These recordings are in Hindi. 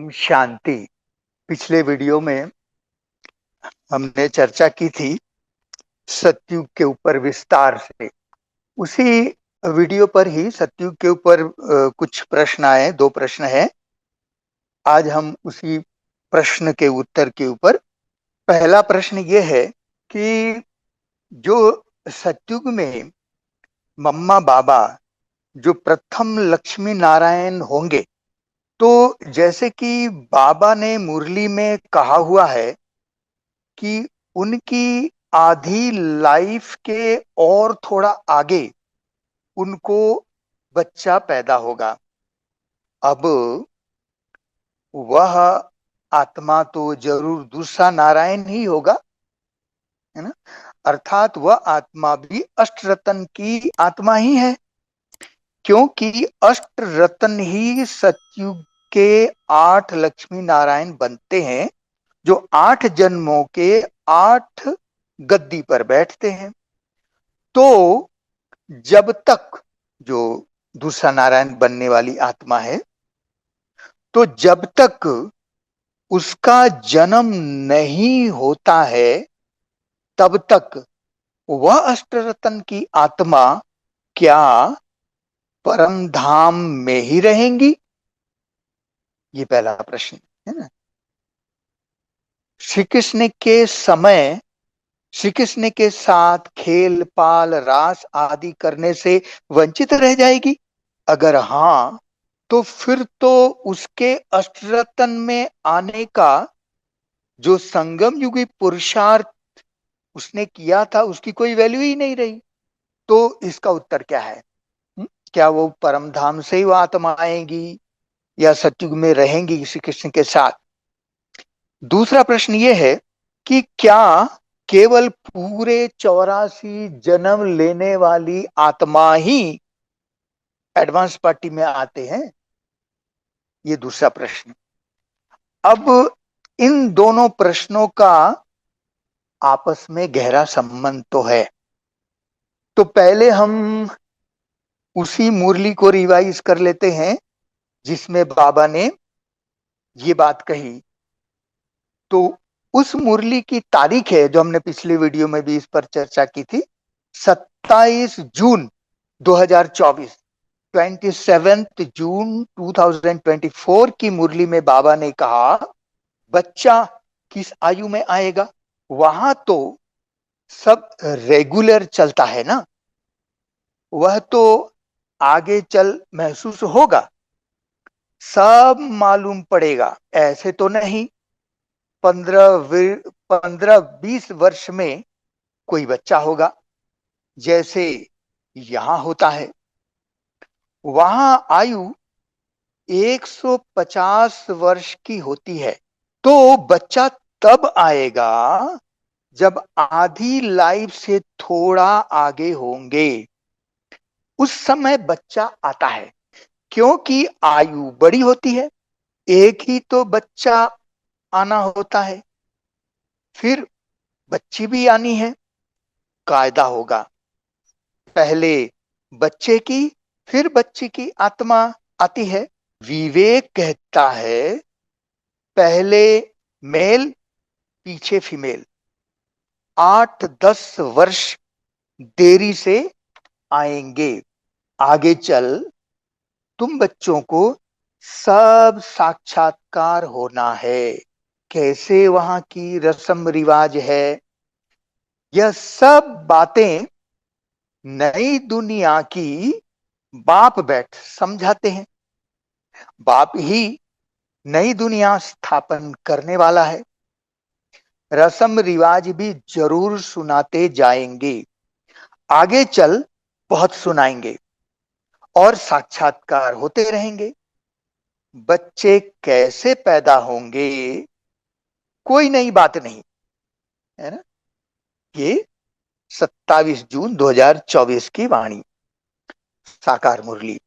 ओम शांति। पिछले वीडियो में हमने चर्चा की थी सतयुग के ऊपर विस्तार से। उसी वीडियो पर ही सतयुग के ऊपर कुछ प्रश्न आए, दो प्रश्न है। आज हम उसी प्रश्न के उत्तर के ऊपर, पहला प्रश्न ये है कि जो सतयुग में मम्मा बाबा जो प्रथम लक्ष्मी नारायण होंगे, तो जैसे कि बाबा ने मुरली में कहा हुआ है कि उनकी आधी लाइफ के और थोड़ा आगे उनको बच्चा पैदा होगा। अब वह आत्मा तो जरूर दूसरा नारायण ही होगा, है ना। अर्थात वह आत्मा भी अष्ट रत्न की आत्मा ही है, क्योंकि अष्ट रत्न ही सतयुग के 8 लक्ष्मी नारायण बनते हैं, जो 8 जन्मों के 8 गद्दी पर बैठते हैं। तो जब तक जो दूसरा नारायण बनने वाली आत्मा है, तो जब तक उसका जन्म नहीं होता है, तब तक वह अष्टरत्न की आत्मा क्या परम धाम में ही रहेंगी? ये पहला प्रश्न है ना। श्री कृष्ण के समय श्री कृष्ण के साथ खेल पाल रास आदि करने से वंचित रह जाएगी? अगर हाँ, तो फिर तो उसके अष्टरत्न में आने का जो संगम युगी पुरुषार्थ उसने किया था, उसकी कोई वैल्यू ही नहीं रही। तो इसका उत्तर क्या है? क्या वो परम धाम से ही वो आत्मा आएंगी या सतयुग में रहेंगी श्री कृष्ण के साथ? दूसरा प्रश्न ये है कि क्या केवल पूरे 84 जन्म लेने वाली आत्मा ही एडवांस पार्टी में आते हैं? ये दूसरा प्रश्न। अब इन दोनों प्रश्नों का आपस में गहरा संबंध तो है। तो पहले हम उसी मुरली को रिवाइज कर लेते हैं जिसमें बाबा ने ये बात कही। तो उस मुरली की तारीख है जो हमने पिछले वीडियो में भी इस पर चर्चा की थी, 27 जून 2024। 27 जून 2024 की मुरली में बाबा ने कहा, बच्चा किस आयु में आएगा? वहां तो सब रेगुलर चलता है ना, वह तो आगे चल महसूस होगा, सब मालूम पड़ेगा। ऐसे तो नहीं 15-20 वर्ष में कोई बच्चा होगा जैसे यहां होता है। वहां आयु 150 वर्ष की होती है। तो बच्चा तब आएगा जब आधी लाइफ से थोड़ा आगे होंगे, उस समय बच्चा आता है। क्योंकि आयु बड़ी होती है, एक ही तो बच्चा आना होता है, फिर बच्ची भी आनी है। कायदा होगा, पहले बच्चे की फिर बच्ची की आत्मा आती है। विवेक कहता है पहले मेल पीछे फीमेल। 8-10 वर्ष देरी से आएंगे। आगे चल तुम बच्चों को सब साक्षात्कार होना है, कैसे वहां की रस्म रिवाज है, यह सब बातें नई दुनिया की बाप बैठ समझाते हैं। बाप ही नई दुनिया स्थापन करने वाला है। रस्म रिवाज भी जरूर सुनाते जाएंगे, आगे चल बहुत सुनाएंगे और साक्षात्कार होते रहेंगे। बच्चे कैसे पैदा होंगे कोई नई बात नहीं है ना। ये 27 जून 2024 की वाणी, साकार मुरली।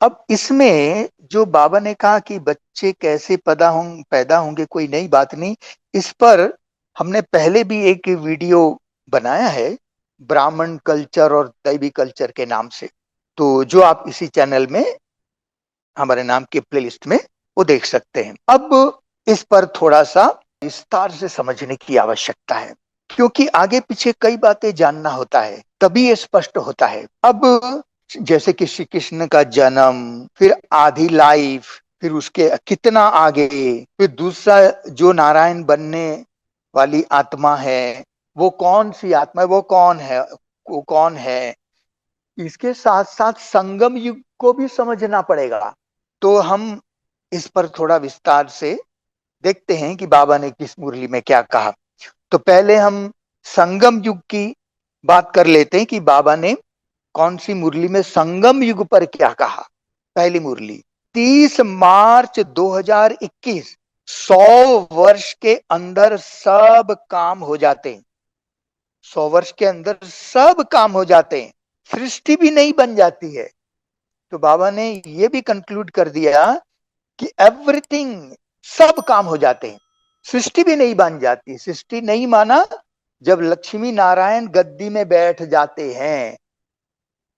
अब इसमें जो बाबा ने कहा कि बच्चे कैसे पैदा होंगे कोई नई बात नहीं, इस पर हमने पहले भी एक वीडियो बनाया है, ब्राह्मण कल्चर और दैवी कल्चर के नाम से। तो जो आप इसी चैनल में हमारे नाम के प्लेलिस्ट में वो देख सकते हैं। अब इस पर थोड़ा सा विस्तार से समझने की आवश्यकता है, क्योंकि आगे पीछे कई बातें जानना होता है, तभी ये स्पष्ट होता है। अब जैसे कि श्री कृष्ण का जन्म, फिर आधी लाइफ, फिर उसके कितना आगे, फिर दूसरा जो नारायण बनने वाली आत्मा है, वो कौन सी आत्मा है, वो कौन है, इसके साथ साथ संगम युग को भी समझना पड़ेगा। तो हम इस पर थोड़ा विस्तार से देखते हैं कि बाबा ने किस मुरली में क्या कहा। तो पहले हम संगम युग की बात कर लेते हैं कि बाबा ने कौन सी मुरली में संगम युग पर क्या कहा। पहली मुरली 30 मार्च 2021। 100 वर्ष के अंदर सब काम हो जाते हैं। 100 वर्ष के अंदर सब काम हो जाते हैं, सृष्टि भी नहीं बन जाती है। तो बाबा ने यह भी कंक्लूड कर दिया कि एवरीथिंग, सब काम हो जाते हैं, सृष्टि भी नहीं बन जाती। सृष्टि नहीं माना, जब लक्ष्मी नारायण गद्दी में बैठ जाते हैं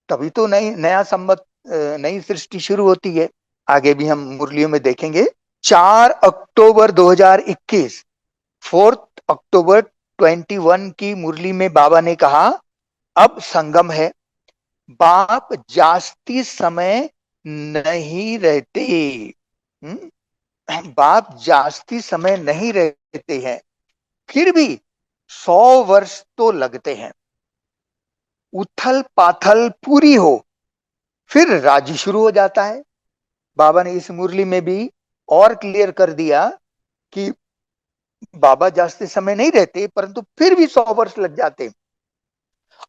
तभी तो नया संवत, नई सृष्टि शुरू होती है। आगे भी हम मुरलियों में देखेंगे। 4 अक्टूबर 2021, 4 अक्टूबर 21 की मुरली में बाबा ने कहा, अब संगम है, बाप जास्ती समय नहीं रहते। बाप जास्ती समय नहीं रहते हैं, फिर भी 100 वर्ष तो लगते हैं। उथल पाथल पूरी हो, फिर राज्य शुरू हो जाता है। बाबा ने इस मुरली में भी और क्लियर कर दिया कि बाबा जास्ती समय नहीं रहते, परंतु फिर भी 100 वर्ष लग जाते।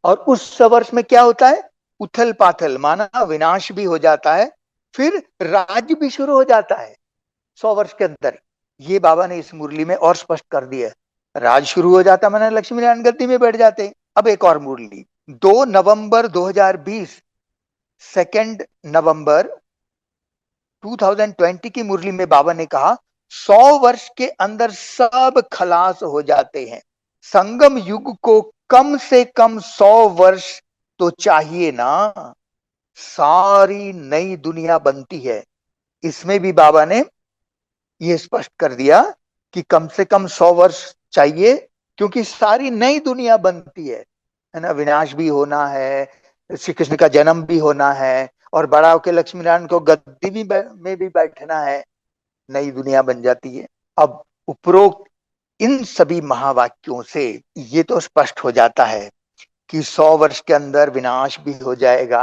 और उस 100 वर्ष में क्या होता है? उथल पाथल, माना विनाश भी हो जाता है, फिर राज्य भी शुरू हो जाता है 100 वर्ष के अंदर। ये बाबा ने इस मुरली में और स्पष्ट कर दिया। राज शुरू हो जाता, माना लक्ष्मी नारायण गद्दी में बैठ जाते। अब एक और मुरली 2 नवंबर 2020, 2 नवंबर 2020 की मुरली में बाबा ने कहा, 100 वर्ष के अंदर सब खलास हो जाते हैं। संगम युग को कम से कम 100 वर्ष तो चाहिए ना, सारी नई दुनिया बनती है। इसमें भी बाबा ने यह स्पष्ट कर दिया कि कम से कम 100 वर्ष चाहिए, क्योंकि सारी नई दुनिया बनती है ना। विनाश भी होना है, श्री कृष्ण का जन्म भी होना है, और बड़ा होकर लक्ष्मी नारायण को गद्दी भी में भी बैठना है, नई दुनिया बन जाती है। अब उपरोक्त इन सभी महावाक्यों से ये तो स्पष्ट हो जाता है कि 100 वर्ष के अंदर विनाश भी हो जाएगा,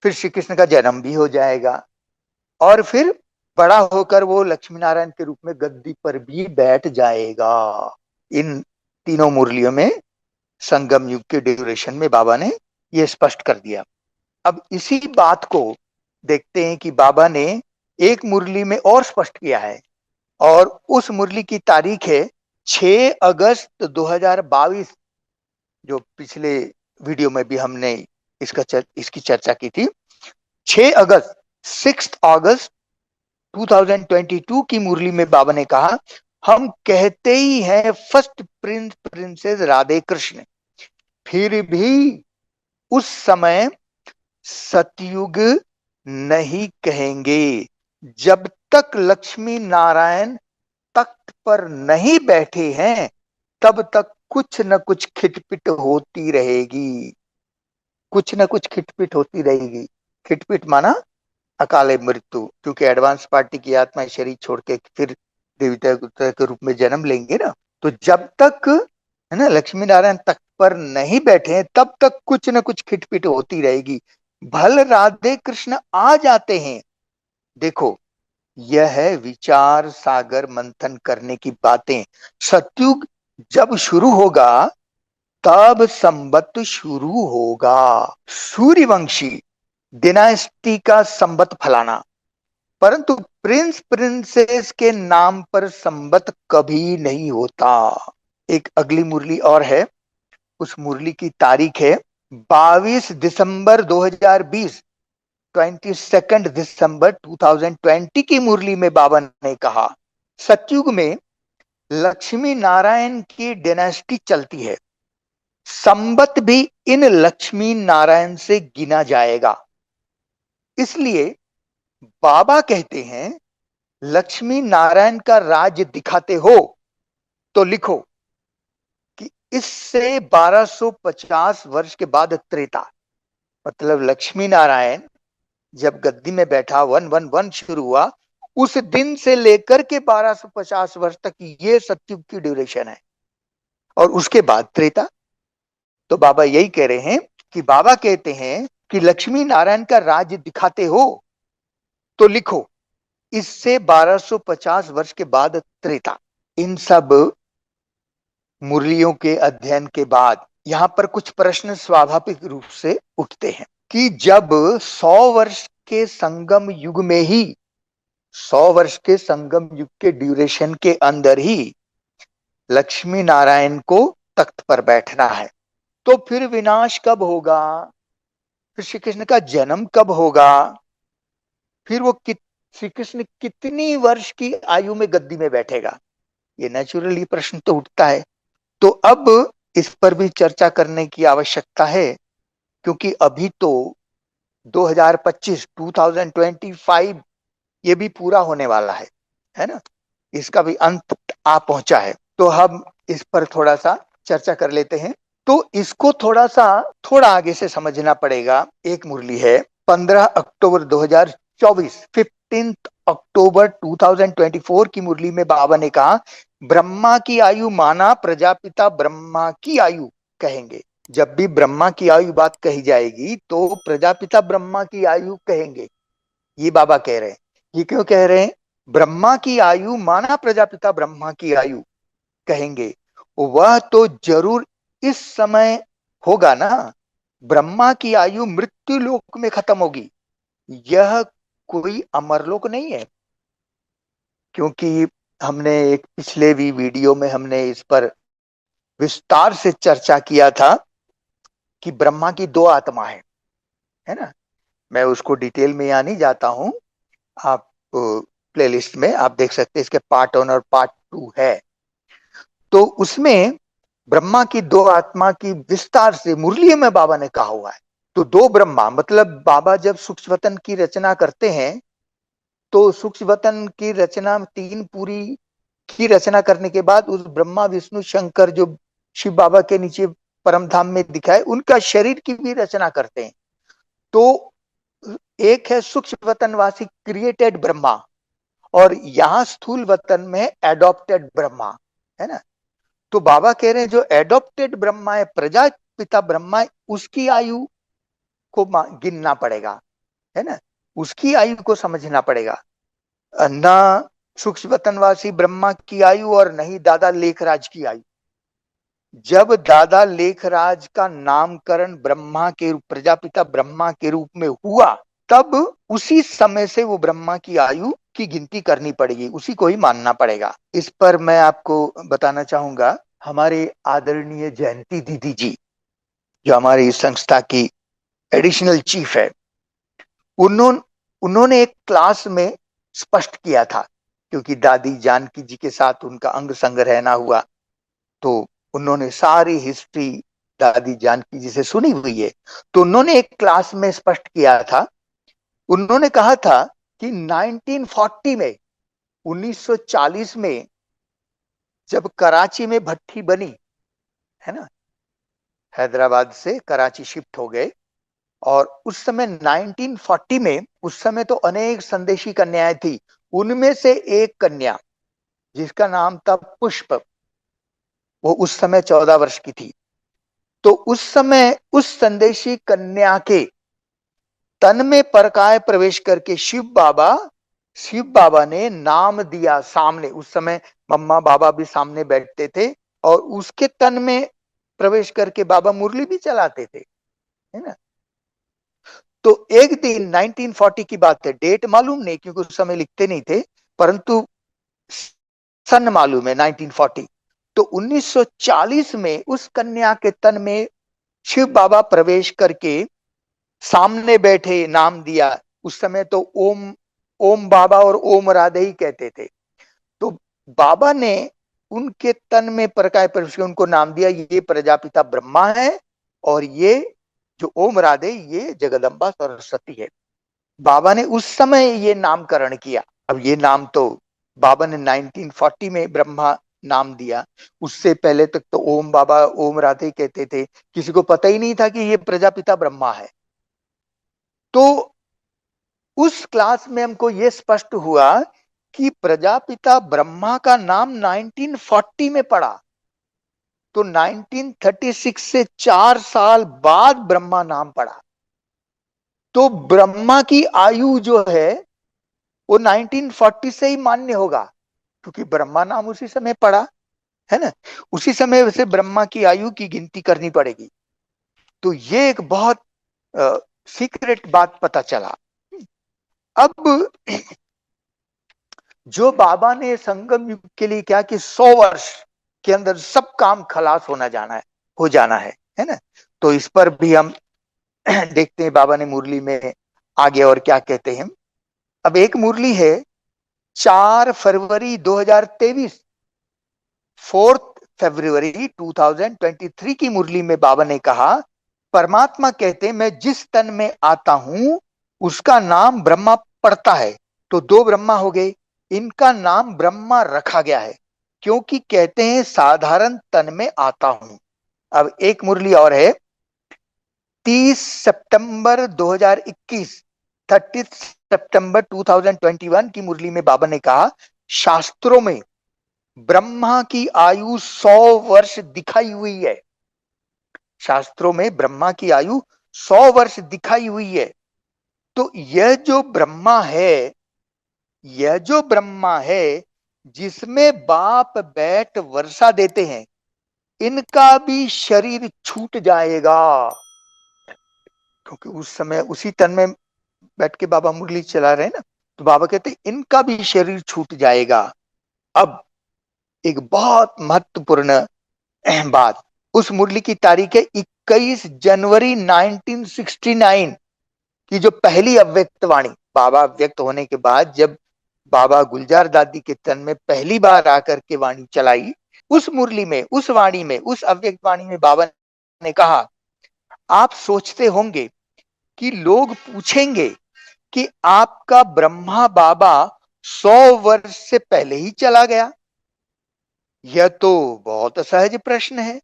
फिर श्री कृष्ण का जन्म भी हो जाएगा, और फिर बड़ा होकर वो लक्ष्मी नारायण के रूप में गद्दी पर भी बैठ जाएगा। इन तीनों मुरलियों में संगम युग के ड्यूरेशन में बाबा ने यह स्पष्ट कर दिया। अब इसी बात को देखते हैं कि बाबा ने एक मुरली में और स्पष्ट किया है, और उस मुरली की तारीख है 6 अगस्त 2022, जो पिछले वीडियो में भी हमने इसकी चर्चा की थी। 6 अगस्त 6 अगस्त 2022 की मुरली में बाबा ने कहा, हम कहते ही हैं first Prince princess Radhe Krishna, फिर भी उस समय सतयुग नहीं कहेंगे। जब तक लक्ष्मी नारायण तख्त पर नहीं बैठे हैं, तब तक कुछ न कुछ खिटपिट होती रहेगी, कुछ न कुछ खिटपिट होती रहेगी। खिटपिट माना अकाले मृत्यु, क्योंकि एडवांस पार्टी की आत्मा शरीर छोड़ के फिर देवता के रूप में जन्म लेंगे ना। तो जब तक है ना लक्ष्मी नारायण तख्त पर नहीं बैठे हैं, तब तक कुछ न कुछ खिटपिट होती रहेगी। भल राधे कृष्ण आ जाते हैं। देखो, यह है विचार सागर मंथन करने की बातें। सतयुग जब शुरू होगा, तब संबत शुरू होगा। सूर्यवंशी डिनास्टी का संबत फलाना, परंतु प्रिंस प्रिंसेस के नाम पर संबत कभी नहीं होता। एक अगली मुरली और है, उस मुरली की तारीख है 22 दिसंबर 2020, 22 दिसंबर 2020 की मुरली में बाबा ने कहा, सतयुग में लक्ष्मी नारायण की डिनेस्टी चलती है, संबत भी इन लक्ष्मी नारायण से गिना जाएगा। इसलिए बाबा कहते हैं लक्ष्मी नारायण का राज्य दिखाते हो तो लिखो कि इससे 1250 वर्ष के बाद त्रेता, मतलब लक्ष्मी नारायण जब गद्दी में बैठा 111 शुरू हुआ, उस दिन से लेकर के 1250 वर्ष तक ये सतयुग की ड्यूरेशन है, और उसके बाद त्रेता। तो बाबा यही कह रहे हैं कि बाबा कहते हैं कि लक्ष्मी नारायण का राज्य दिखाते हो तो लिखो इससे 1250 वर्ष के बाद त्रेता। इन सब मुरलियों के अध्ययन के बाद यहां पर कुछ प्रश्न स्वाभाविक रूप से उठते हैं कि जब 100 वर्ष के संगम युग में ही, 100 वर्ष के संगम युग के ड्यूरेशन के अंदर ही लक्ष्मी नारायण को तख्त पर बैठना है, तो फिर विनाश कब होगा, फिर श्री कृष्ण का जन्म कब होगा, फिर वो श्री कृष्ण कितनी वर्ष की आयु में गद्दी में बैठेगा, ये नेचुरली प्रश्न तो उठता है। तो अब इस पर भी चर्चा करने की आवश्यकता है, क्योंकि अभी तो 2025 ये भी पूरा होने वाला है ना, इसका भी अंत आ पहुंचा है। तो हम इस पर थोड़ा सा चर्चा कर लेते हैं। तो इसको थोड़ा आगे से समझना पड़ेगा। एक मुरली है 15 अक्टूबर 2024, 15 अक्टूबर 2024 की मुरली में बाबा ने कहा, ब्रह्मा की आयु माना प्रजापिता ब्रह्मा की आयु कहेंगे। जब भी ब्रह्मा की आयु बात कही जाएगी तो प्रजापिता ब्रह्मा की आयु कहेंगे, ये बाबा कह रहे हैं। ये क्यों कह रहे हैं? ब्रह्मा की आयु माना प्रजापिता ब्रह्मा की आयु कहेंगे, वह तो जरूर इस समय होगा ना। ब्रह्मा की आयु मृत्यु लोक में खत्म होगी, यह कोई अमरलोक नहीं है। क्योंकि हमने एक पिछले भी वीडियो में हमने इस पर विस्तार से चर्चा किया था कि ब्रह्मा की दो आत्मा है ना। मैं उसको डिटेल में यहाँ नहीं जाता हूं, आप प्लेलिस्ट में आप देख सकते हैं, इसके पार्ट 1 और पार्ट 2 है। तो उसमें ब्रह्मा की दो आत्मा की विस्तार से मुरली में बाबा ने कहा हुआ है। तो दो ब्रह्मा, मतलब बाबा जब सूक्ष्मवतन की रचना करते हैं तो सूक्ष्मवतन की रचना 3 पूरी की रचना करने के बाद उस ब्रह्मा विष्णु शंकर जो शिव बाबा के नीचे परम धाम में दिखाए, उनका शरीर की भी रचना करते हैं। तो एक है सूक्ष्म वतनवासी क्रिएटेड ब्रह्मा, और यहां स्थूल वतन में एडॉप्टेड ब्रह्मा है ना। तो बाबा कह रहे हैं जो एडॉप्टेड ब्रह्मा है, प्रजापिता ब्रह्मा है, उसकी आयु को गिनना पड़ेगा, है ना, उसकी आयु को समझना पड़ेगा। न सूक्ष्म वतनवासी ब्रह्मा की आयु और नहीं दादा लेखराज की आयु। जब दादा लेखराज का नामकरण ब्रह्मा के प्रजापिता ब्रह्मा के रूप में हुआ, तब उसी समय से वो ब्रह्मा की आयु की गिनती करनी पड़ेगी, उसी को ही मानना पड़ेगा। इस पर मैं आपको बताना चाहूंगा, हमारे आदरणीय जयंती दीदी जी जो हमारी इस संस्था की एडिशनल चीफ है, उन्होंने एक क्लास में स्पष्ट किया था, क्योंकि दादी जानकी जी के साथ उनका अंग संग रहना हुआ, तो उन्होंने सारी हिस्ट्री दादी जानकी जी से सुनी हुई है। तो उन्होंने एक क्लास में स्पष्ट किया था, उन्होंने कहा था कि 1940 में, 1940 में जब कराची में भट्टी बनी है ना, हैदराबाद से कराची शिफ्ट हो गए, और उस समय 1940 में, उस समय तो अनेक संदेशी कन्याएं थी, उनमें से एक कन्या जिसका नाम था पुष्प, वो उस समय 14 वर्ष की थी। तो उस समय उस संदेशी कन्या के तन में परकाय प्रवेश करके शिव बाबा ने नाम दिया सामने। उस समय मम्मा बाबा भी सामने बैठते थे, और उसके तन में प्रवेश करके बाबा मुरली भी चलाते थे, है ना। तो एक दिन 1940 की बात है, डेट मालूम नहीं क्योंकि उस समय लिखते नहीं थे, परंतु सन मालूम है 1940। तो 1940 में उस कन्या के तन में शिव बाबा प्रवेश करके सामने बैठे, नाम दिया। उस समय तो ओम ओम बाबा और ओम राधे ही कहते थे। तो बाबा ने उनके तन में प्रकाश प्रवेश किया, उनको नाम दिया ये प्रजापिता ब्रह्मा है, और ये जो ओम राधे ये जगदम्बा सरस्वती है। बाबा ने उस समय ये नामकरण किया। अब ये नाम तो बाबा ने 1940 में ब्रह्मा नाम दिया। उससे पहले तक तो ओम बाबा ओम राधे कहते थे, किसी को पता ही नहीं था कि ये प्रजापिता ब्रह्मा है। तो उस क्लास में हमको ये स्पष्ट हुआ कि प्रजापिता ब्रह्मा का नाम 1940 में पड़ा। तो 1936 से 4 साल बाद ब्रह्मा नाम पड़ा। तो ब्रह्मा की आयु जो है वो 1940 से ही मान्य होगा, क्योंकि ब्रह्मा नाम उसी समय पड़ा है ना। उसी समय से ब्रह्मा की आयु की गिनती करनी पड़ेगी। तो ये एक बहुत सीक्रेट बात पता चला। अब जो बाबा ने संगम युग के लिए क्या कि 100 वर्ष के अंदर सब काम खलास होना जाना है, हो जाना है ना। तो इस पर भी हम देखते हैं बाबा ने मुरली में आगे और क्या कहते हैं। अब एक मुरली है 4 फरवरी 2023, 4 फरवरी 2023 की मुरली में बाबा ने कहा, परमात्मा कहते मैं जिस तन में आता हूं उसका नाम ब्रह्मा पड़ता है। तो 2 ब्रह्मा हो गए, इनका नाम ब्रह्मा रखा गया है क्योंकि कहते हैं साधारण तन में आता हूं। अब एक मुरली और है 30 सितंबर 2021, 30 सितंबर 2021 की मुरली में बाबा ने कहा, शास्त्रों में ब्रह्मा की आयु 100 वर्ष दिखाई हुई है। शास्त्रों में ब्रह्मा की आयु 100 वर्ष दिखाई हुई है। तो यह जो ब्रह्मा है, यह जो ब्रह्मा है जिसमें बाप बैठ वर्षा देते हैं, इनका भी शरीर छूट जाएगा। क्योंकि उस समय उसी तन में बैठ के बाबा मुरली चला रहे हैं ना। तो बाबा कहते इनका भी शरीर छूट जाएगा। अब एक बहुत महत्वपूर्ण अहम बात, उस मुरली की तारीख है 21 जनवरी 1969 की, जो पहली अव्यक्त वाणी बाबा व्यक्त होने के बाद जब बाबा गुलजार दादी के तन में पहली बार आकर के वाणी चलाई, उस मुरली में, उस वाणी में, उस अव्यक्त वाणी में बाबा ने कहा, आप सोचते होंगे कि लोग पूछेंगे कि आपका ब्रह्मा बाबा 100 वर्ष से पहले ही चला गया। यह तो बहुत सहज प्रश्न है,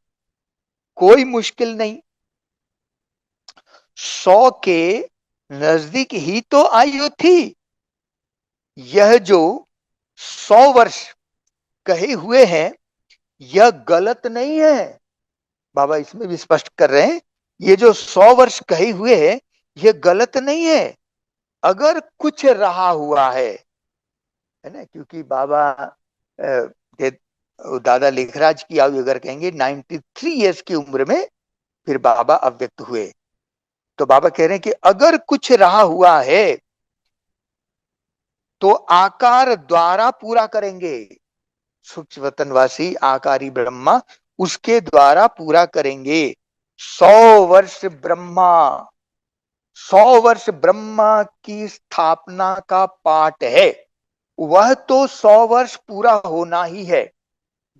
कोई मुश्किल नहीं। 100 के नजदीक ही तो आयु थी। यह जो 100 वर्ष कहे हुए हैं यह गलत नहीं है। बाबा इसमें भी स्पष्ट कर रहे हैं, ये जो 100 वर्ष कहे हुए हैं यह गलत नहीं है, अगर कुछ रहा हुआ है ना। क्योंकि बाबा दादा लेखराज की आयु अगर कहेंगे 93 ईयर्स की उम्र में फिर बाबा अव्यक्त हुए। तो बाबा कह रहे हैं कि अगर कुछ रहा हुआ है तो आकार द्वारा पूरा करेंगे। सूक्ष्म वतनवासी आकारी ब्रह्मा उसके द्वारा पूरा करेंगे। 100 वर्ष ब्रह्मा, 100 वर्ष ब्रह्मा की स्थापना का पाठ है, वह तो 100 वर्ष पूरा होना ही है।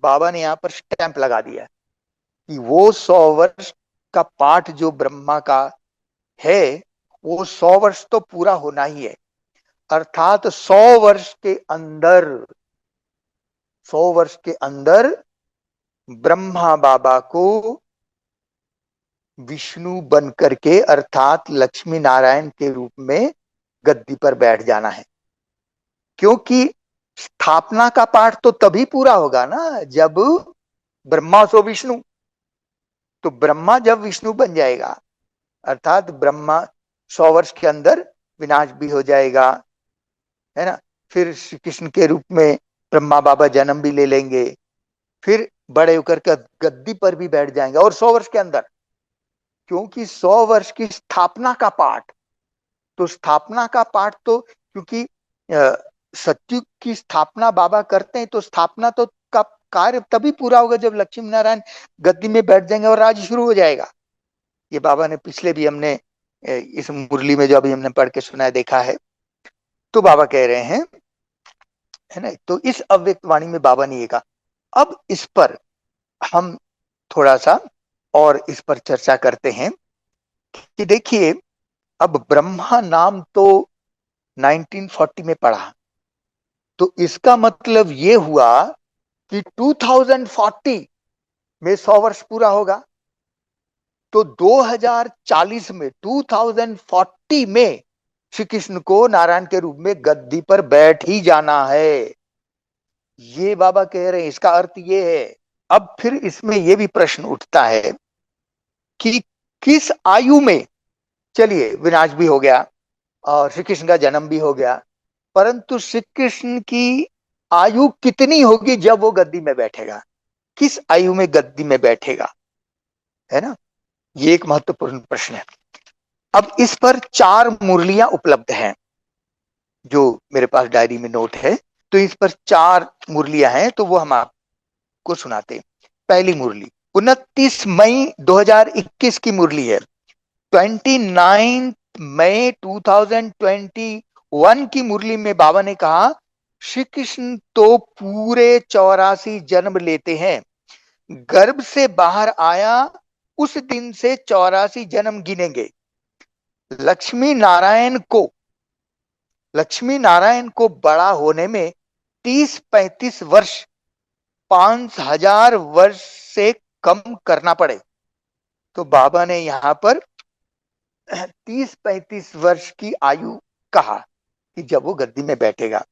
बाबा ने यहां पर स्टैंप लगा दिया कि वो 100 वर्ष का पाठ जो ब्रह्मा का है वो 100 वर्ष तो पूरा होना ही है। अर्थात 100 वर्ष के अंदर, 100 वर्ष के अंदर ब्रह्मा बाबा को विष्णु बन करके अर्थात लक्ष्मी नारायण के रूप में गद्दी पर बैठ जाना है। क्योंकि स्थापना का पाठ तो तभी पूरा होगा ना जब ब्रह्मा सो विष्णु। तो ब्रह्मा जब विष्णु बन जाएगा अर्थात ब्रह्मा 100 वर्ष के अंदर विनाश भी हो जाएगा, है ना। फिर श्री कृष्ण के रूप में ब्रह्मा बाबा जन्म भी ले लेंगे, फिर बड़े होकर के गद्दी पर भी बैठ जाएंगे और 100 वर्ष के अंदर। क्योंकि 100 वर्ष की स्थापना का पाठ, तो स्थापना का पाठ तो क्योंकि सत्युग की स्थापना बाबा करते हैं तो स्थापना तो का कार्य तभी पूरा होगा जब लक्ष्मी नारायण गद्दी में बैठ जाएंगे और राज शुरू हो जाएगा। ये बाबा ने पिछले भी हमने इस मुरली में जो अभी हमने पढ़ के सुना देखा है। तो बाबा कह रहे हैं, है ना। तो इस अव्यक्त वाणी में बाबा ने ये कहा। अब इस पर हम थोड़ा सा और इस पर चर्चा करते हैं कि देखिए, अब ब्रह्मा नाम तो 1940 में पढ़ा, तो इसका मतलब ये हुआ कि 2040 में 100 वर्ष पूरा होगा। तो 2040 में 2040 में श्री कृष्ण को नारायण के रूप में गद्दी पर बैठ ही जाना है, ये बाबा कह रहे हैं। इसका अर्थ ये है। अब फिर इसमें यह भी प्रश्न उठता है कि किस आयु में, चलिए विनाश भी हो गया और श्री कृष्ण का जन्म भी हो गया, परंतु श्री कृष्ण की आयु कितनी होगी जब वो गद्दी में बैठेगा, किस आयु में गद्दी में बैठेगा, है ना। ये एक महत्वपूर्ण प्रश्न है। अब इस पर 4 मुरलियां उपलब्ध हैं, जो मेरे पास डायरी में नोट है। तो इस पर 4 मुरलियां हैं, तो वो हम आपको सुनाते हैं। पहली मुरली 29 मई 2021 की मुरली है। 29 मई 2021 की मुरली में बाबा ने कहा, श्री कृष्ण तो पूरे 84 जन्म लेते हैं, गर्भ से बाहर आया उस दिन से 84 जन्म गिनेंगे। लक्ष्मी नारायण को बड़ा होने में 30-35 वर्ष 5000 वर्ष से कम करना पड़े। तो बाबा ने यहां पर 30-35 वर्ष की आयु कहा कि जब वो गद्दी में बैठेगा।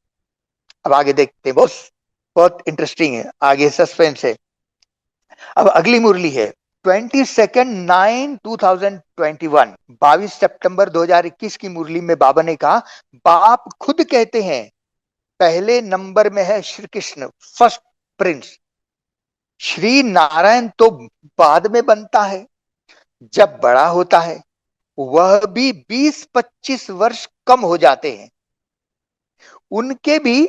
अब आगे देखते हैं, बहुत बहुत इंटरेस्टिंग है, आगे सस्पेंस है। अब अगली मुरली है 22 सितंबर 2021 की मुरली में बाबा ने कहा, बाप खुद कहते हैं पहले नंबर में है श्री कृष्ण, फर्स्ट प्रिंस। श्री नारायण तो बाद में बनता है, जब बड़ा होता है वह भी 20-25 वर्ष कम हो जाते हैं। उनके भी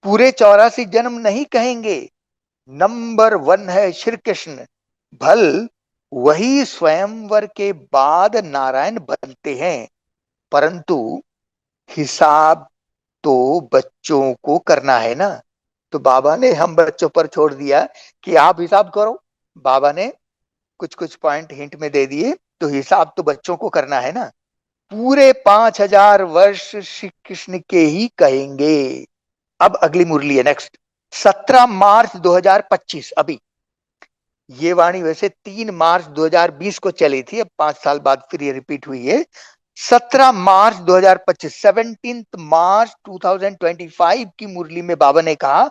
पूरे 84 जन्म नहीं कहेंगे। नंबर 1 है श्री कृष्ण, भल वही स्वयंवर के बाद नारायण बनते हैं, परंतु हिसाब तो बच्चों को करना है ना। तो बाबा ने हम बच्चों पर छोड़ दिया कि आप हिसाब करो। बाबा ने कुछ कुछ पॉइंट हिंट में दे दिए, तो हिसाब तो बच्चों को करना है ना। पूरे 5000 वर्ष श्री कृष्ण के ही कहेंगे। अब अगली मुरली है नेक्स्ट 17 मार्च 2025। अभी ये वाणी वैसे 3 मार्च 2020 को चली थी, अब 5 साल बाद फिर ये रिपीट हुई है। 17 मार्च 2025, 17 मार्च 2025 की मुरली में बाबा ने कहा,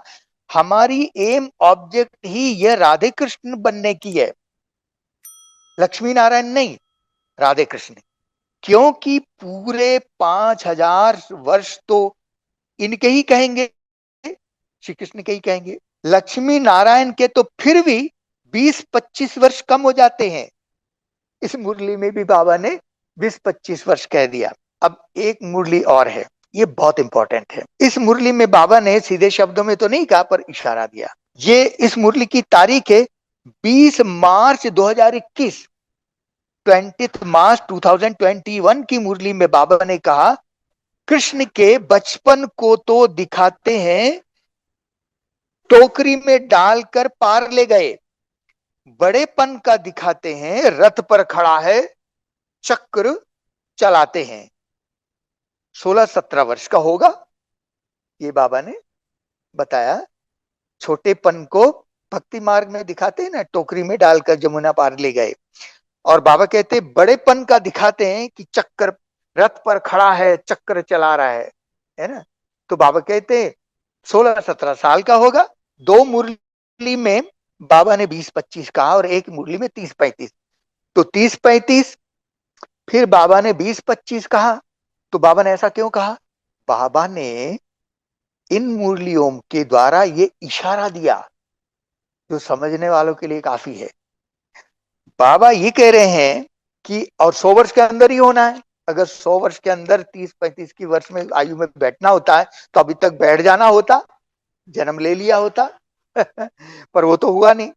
हमारी एम ऑब्जेक्ट ही यह राधे कृष्ण बनने की है, लक्ष्मी नारायण नहीं, राधे कृष्ण। क्योंकि पूरे 5000 वर्ष तो इनके ही कहेंगे, श्री कृष्ण के ही कहेंगे। लक्ष्मी नारायण के तो फिर भी 20-25 वर्ष कम हो जाते हैं। इस मुरली में भी बाबा ने 20-25 वर्ष कह दिया। अब एक मुरली और है, ये बहुत इंपॉर्टेंट है। इस मुरली में बाबा ने सीधे शब्दों में तो नहीं कहा, पर इशारा दिया। ये इस मुरली की तारीख है 20 मार्च 2021। 20 मार्च 2021 की मुरली में बाबा ने कहा, कृष्ण के बचपन को तो दिखाते हैं, टोकरी में डालकर पार ले गए। बड़ेपन का दिखाते हैं, रथ पर खड़ा है, चक्र चलाते हैं। 16-17 वर्ष का होगा, ये बाबा ने बताया। छोटेपन को भक्ति मार्ग में दिखाते हैं ना, टोकरी में डालकर जमुना पार ले गए। और बाबा कहते बड़ेपन का दिखाते हैं कि चक्र, रथ पर खड़ा है, चक्र चला रहा है ना। तो बाबा कहते 16-17 साल का होगा। 2 मुरली में बाबा ने 20-25 कहा और एक मुरली में 30-35। तो 30-35, फिर बाबा ने 20-25 कहा। तो बाबा ने ऐसा क्यों कहा? बाबा ने इन मुरलियों के द्वारा ये इशारा दिया जो समझने वालों के लिए काफी है। बाबा ये कह रहे हैं कि और 100 वर्ष के अंदर ही होना है। अगर 100 वर्ष के अंदर 30-35 की वर्ष में आयु में बैठना होता है तो अभी तक बैठ जाना होता, जन्म ले लिया होता। पर वो तो हुआ नहीं,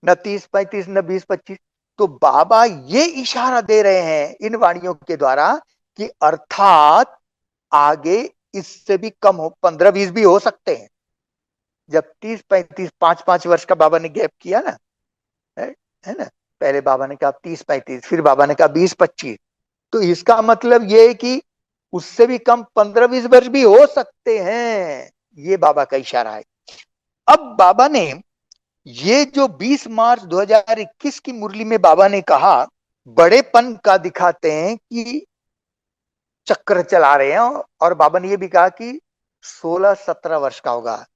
न 30-35 न 20-25। तो बाबा ये इशारा दे रहे हैं इन वाणियों के द्वारा कि अर्थात आगे इससे भी कम हो, 15-20 भी हो सकते हैं। जब 30-35 5-5 वर्ष का बाबा ने गैप किया ना, है ना, पहले बाबा ने कहा 30-35, फिर बाबा ने कहा 20-25। तो इसका मतलब ये है कि उससे भी कम 15-20 वर्ष भी हो सकते हैं। ये बाबा का इशारा है। अब बाबा ने ये जो 20 मार्च 2021 की मुरली में बाबा ने कहा, बड़ेपन का दिखाते हैं कि चक्र चला रहे हैं, और बाबा ने ये भी कहा कि 16-17 वर्ष का होगा।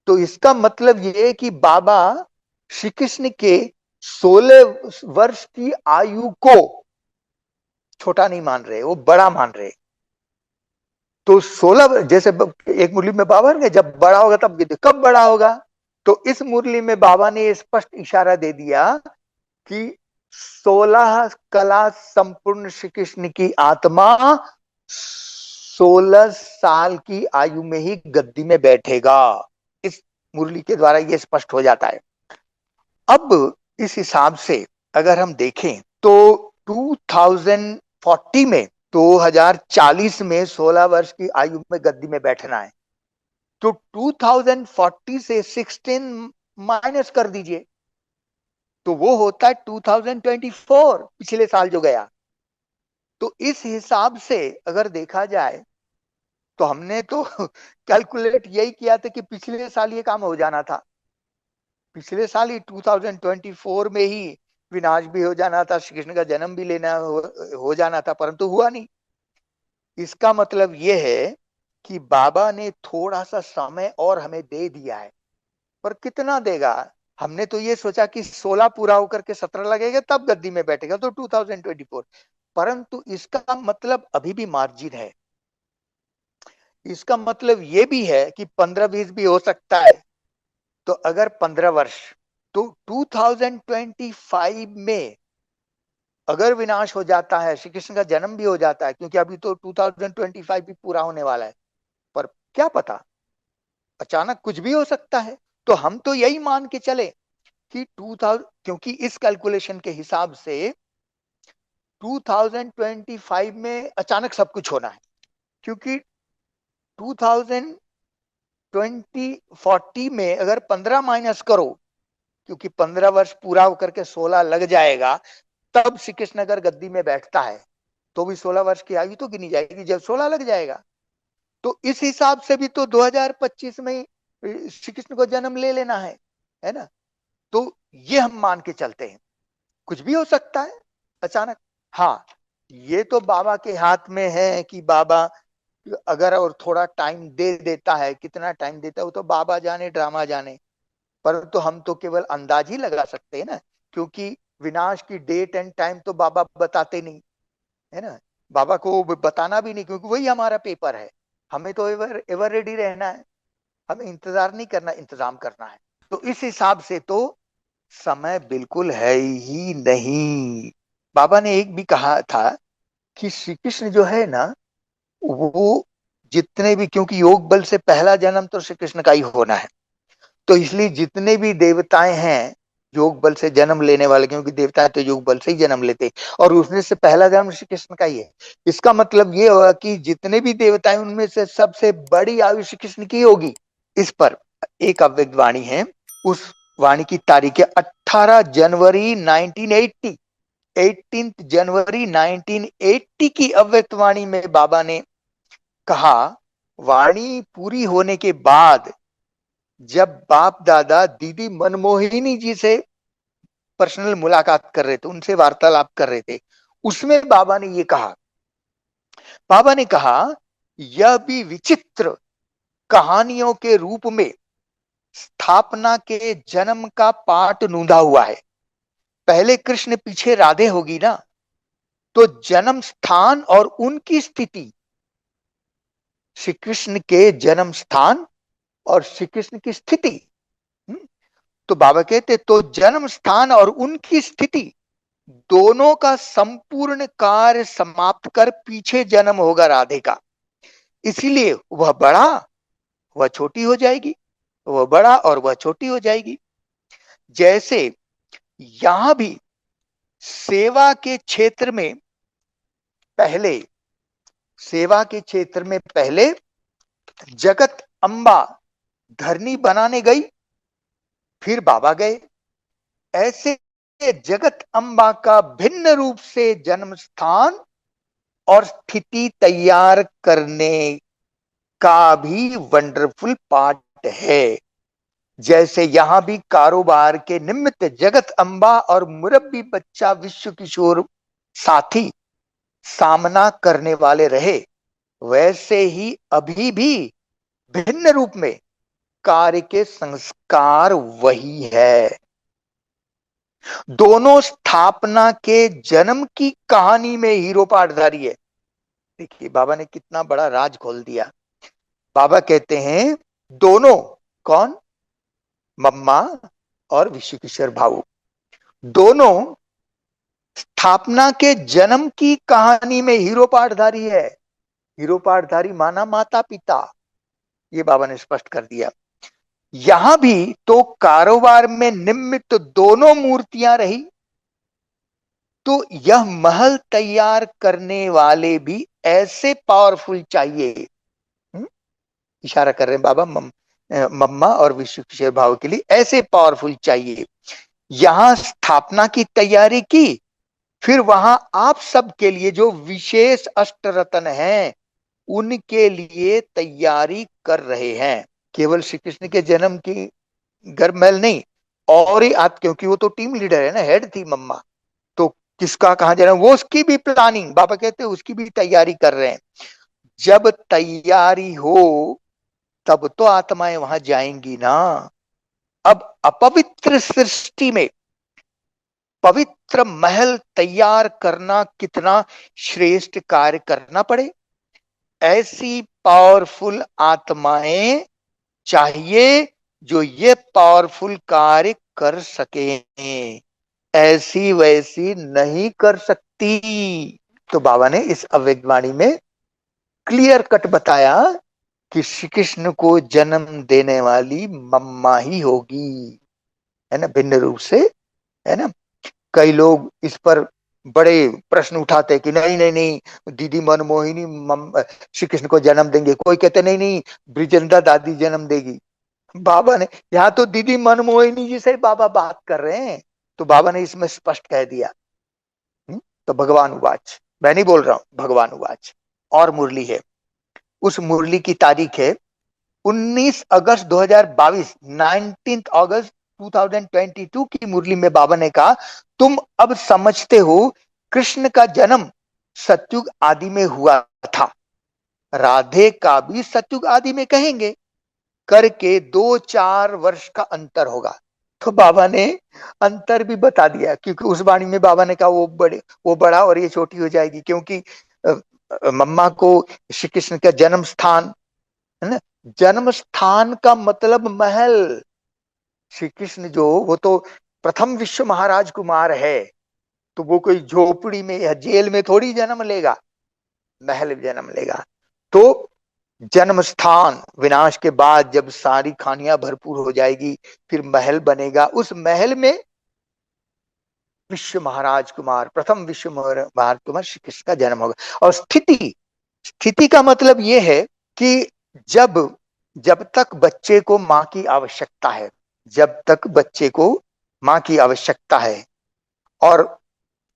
तो इसका मतलब ये है कि बाबा श्री कृष्ण के 16 वर्ष की आयु को छोटा नहीं मान रहे, वो बड़ा मान रहे। तो 16, जैसे एक मुरली में बाबा ने जब बड़ा होगा तब कब बड़ा होगा, तो इस मुरली में बाबा ने स्पष्ट इशारा दे दिया कि 16 कला संपूर्ण श्री कृष्ण की आत्मा 16 साल की आयु में ही गद्दी में बैठेगा। इस मुरली के द्वारा यह स्पष्ट हो जाता है। अब इस हिसाब से अगर हम देखें तो 2040 में, 2040 में 16 वर्ष की आयु में गद्दी में बैठना है। तो 2040 से 16 माइनस कर दीजिए, तो वो होता है 2024, पिछले साल जो गया। तो इस हिसाब से अगर देखा जाए तो हमने तो कैलकुलेट यही किया था कि पिछले साल ये काम हो जाना था, पिछले साल ही 2024 में ही विनाश भी हो जाना था, श्री कृष्ण का जन्म भी लेना हो जाना था, परंतु हुआ नहीं। इसका मतलब यह है कि बाबा ने थोड़ा सा समय और हमें दे दिया है, पर कितना देगा? हमने तो ये सोचा कि 16 पूरा होकर के 17 लगेगा तब गद्दी में बैठेगा, तो 2024, परंतु इसका मतलब अभी भी मार्जिन है। इसका मतलब ये भी है कि 15-20 भी हो सकता है। तो अगर 15 वर्ष, तो 2025 में अगर विनाश हो जाता है, श्री कृष्ण का जन्म भी हो जाता है, क्योंकि अभी तो 2025 भी पूरा होने वाला है, पर क्या पता, अचानक कुछ भी हो सकता है। तो हम तो यही मान के चले कि 2000, क्योंकि इस कैलकुलेशन के हिसाब से 2025 में अचानक सब कुछ होना है, क्योंकि 2040 में अगर 15 माइनस करो, क्योंकि 15 वर्ष पूरा होकर के 16 लग जाएगा, तब श्री कृष्ण अगर गद्दी में बैठता है तो भी 16 वर्ष की आयु तो गिनी जाएगी जब 16 लग जाएगा। तो इस हिसाब से भी तो 2025 में श्री कृष्ण को जन्म ले लेना है ना। तो ये हम मान के चलते हैं, कुछ भी हो सकता है अचानक। हाँ, ये तो बाबा के हाथ में है कि बाबा अगर और थोड़ा टाइम दे देता है, कितना टाइम देता है वो तो बाबा जाने, ड्रामा जाने, पर तो हम तो केवल अंदाज ही लगा सकते हैं ना, क्योंकि विनाश की डेट एंड टाइम तो बाबा बताते नहीं है ना। बाबा को बताना भी नहीं, क्योंकि वही हमारा पेपर है। हमें तो एवर एवर रेडी रहना है, हमें इंतजार नहीं करना, इंतजाम करना है। तो इस हिसाब से तो समय बिल्कुल है ही नहीं। बाबा ने एक भी कहा था कि श्री कृष्ण जो है ना, वो जितने भी, क्योंकि योग बल से पहला जन्म तो श्री कृष्ण का ही होना है, तो इसलिए जितने भी देवताएं हैं योग बल से जन्म लेने वाले, क्योंकि देवताएं तो योग बल से ही जन्म लेते, और उसमें से पहला जन्म श्री कृष्ण का ही है। इसका मतलब ये होगा कि जितने भी देवताएं, उनमें से सबसे बड़ी आयु श्री कृष्ण की होगी। इस पर एक अव्यक्त वाणी है, उस वाणी की तारीख है 18 जनवरी 1980, 18 जनवरी 1980 की अव्यक्त वाणी में बाबा ने कहा, वाणी पूरी होने के बाद जब बाप दादा दीदी मनमोहिनी जी से पर्सनल मुलाकात कर रहे थे, उनसे वार्तालाप कर रहे थे, उसमें बाबा ने ये कहा, बाबा ने कहा यह भी विचित्र कहानियों के रूप में स्थापना के जन्म का पाठ नूंदा हुआ है। पहले कृष्ण पीछे राधे होगी ना, तो जन्म स्थान और उनकी स्थिति, श्री कृष्ण के जन्म स्थान और श्री कृष्ण की स्थिति, तो बाबा कहते तो जन्म स्थान और उनकी स्थिति दोनों का संपूर्ण कार्य समाप्त कर पीछे जन्म होगा राधे का। इसीलिए वह बड़ा, वह छोटी हो जाएगी, वह बड़ा और वह छोटी हो जाएगी। जैसे यहां भी सेवा के क्षेत्र में पहले, सेवा के क्षेत्र में पहले जगत अम्बा धरनी बनाने गई, फिर बाबा गए। ऐसे जगत अम्बा का भिन्न रूप से जन्म स्थान और स्थिति तैयार करने का भी वंडरफुल पार्ट है। जैसे यहां भी कारोबार के निमित्त जगत अम्बा और मुरब्बी बच्चा विश्व किशोर साथी सामना करने वाले रहे, वैसे ही अभी भी भिन्न रूप में कार्य के संस्कार वही है। दोनों स्थापना के जन्म की कहानी में हीरो पार्टधारी है। देखिए बाबा ने कितना बड़ा राज खोल दिया। बाबा कहते हैं दोनों, कौन? मम्मा और विश्व किशोर भाऊ, दोनों स्थापना के जन्म की कहानी में हीरो पार्टधारी है। हीरो पार्टधारी माना माता पिता, ये बाबा ने स्पष्ट कर दिया। यहां भी तो कारोबार में निमित्त दोनों मूर्तियां रही, तो यह महल तैयार करने वाले भी ऐसे पावरफुल चाहिए। इशारा कर रहे हैं बाबा मम्मा और विश्व किशोर भाव के लिए, ऐसे पावरफुल चाहिए। यहां स्थापना की तैयारी की, फिर वहां आप सब के लिए जो विशेष अष्टरत्न हैं उनके लिए तैयारी कर रहे हैं। केवल श्री कृष्ण के जन्म की गरमैल नहीं, और ही क्योंकि वो तो टीम लीडर है ना, हेड थी मम्मा, तो किसका कहां जन्म, वो उसकी भी प्लानिंग, बाबा कहते हैं उसकी भी तैयारी कर रहे हैं। जब तैयारी हो तब तो आत्माएं वहां जाएंगी ना। अब अपवित्र सृष्टि में पवित्र महल तैयार करना कितना श्रेष्ठ कार्य करना पड़े, ऐसी पावरफुल आत्माएं चाहिए जो ये पावरफुल कार्य कर सके, ऐसी वैसी नहीं कर सकती। तो बाबा ने इस अव्यक्तवाणी में क्लियर कट बताया कि श्री कृष्ण को जन्म देने वाली मम्मा ही होगी, है ना, भिन्न रूप से, है ना। कई लोग इस पर बड़े प्रश्न उठाते हैं कि नहीं नहीं नहीं दीदी मनमोहिनी श्री कृष्ण को जन्म देंगे, कोई कहते नहीं नहीं ब्रिजेंद्र दादी जन्म देगी। बाबा ने यहाँ तो दीदी मनमोहिनी जी से बाबा बात कर रहे हैं, तो बाबा ने इसमें स्पष्ट कह दिया। तो भगवान उवाच, मैं नहीं बोल रहा हूं, भगवान उवाच। और मुरली है, उस मुरली की तारीख है 19 अगस्त 2022, 19 अगस्त 2022 की मुरली में बाबा ने कहा, तुम अब समझते हो कृष्ण का जन्म सतयुग आदि में हुआ था, राधे का भी सतयुग आदि में कहेंगे, करके 2-4 वर्ष का अंतर होगा। तो बाबा ने अंतर भी बता दिया, क्योंकि उस वाणी में बाबा ने कहा वो बड़ा और ये छोटी हो जाएगी, क्योंकि मम्मा को श्री कृष्ण का जन्म स्थान, है ना, जन्म स्थान का मतलब महल। श्री कृष्ण जो, वो तो प्रथम विश्व महाराज कुमार है, तो वो कोई झोपड़ी में या जेल में थोड़ी जन्म लेगा, महल में जन्म लेगा। तो जन्म स्थान विनाश के बाद जब सारी खानियां भरपूर हो जाएगी, फिर महल बनेगा, उस महल में विश्व महाराज कुमार, प्रथम विश्व महाराज कुमार श्री कृष्ण का जन्म होगा। और स्थिति, स्थिति का मतलब यह है कि जब जब तक बच्चे को मां की आवश्यकता है, जब तक बच्चे को मां की आवश्यकता है, और